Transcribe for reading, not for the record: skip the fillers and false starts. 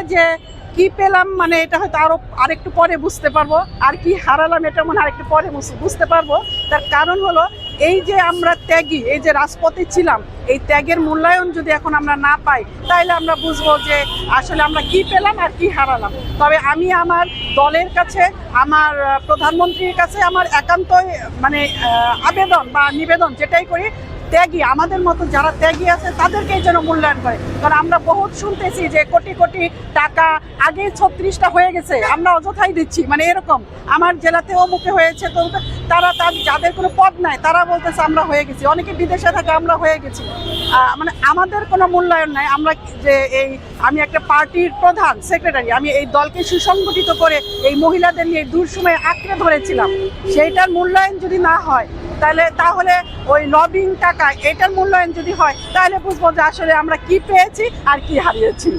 যে কি পেলাম মানে এটা হয়তো আরেকটু পরে বুঝতে পারবো, আর কি হারালাম এটা মনে আরেকটু পরে বুঝতে পারবো। তার কারণ হলো এই যে আমরা ত্যাগী, এই যে রাজপথে ছিলাম, এই ত্যাগের মূল্যায়ন যদি এখন আমরা না পাই তাহলে আমরা বুঝবো যে আসলে আমরা কি পেলাম আর কি হারালাম। তবে আমি আমার দলের কাছে, আমার প্রধানমন্ত্রীর কাছে আমার একান্তই মানে আবেদন বা নিবেদন যেটাই করি, ত্যাগী আমাদের মতো যারা ত্যাগী আছে তাদেরকেই যেন মূল্যায়ন করে। কারণ আমরা বহুত শুনতেছি যে কোটি কোটি টাকা আগে 36টা হয়ে গেছে, আমরা অযথাই দিচ্ছি, মানে এরকম। আমার জেলাতেও মুখে হয়েছে, তো তারা যাদের কোনো পদ নাই তারা বলতেছে আমরা হয়ে গেছি, অনেকে বিদেশে থাকে আমরা হয়ে গেছি। মানে আমাদের কোনো মূল্যায়ন নাই। আমরা যে আমি একটা পার্টির প্রধান সেক্রেটারি, আমি এই দলকে সুসংগঠিত করে এই মহিলাদের নিয়ে দুঃসময়ে আঁকড়ে ধরেছিলাম, সেইটার মূল্যায়ন যদি না হয় তাহলে ওই লবিং টাকা এটার মূল্যায়ন যদি হয় তাহলে বুঝবো যে আসলে আমরা কি পেয়েছি আর কি হারিয়েছি।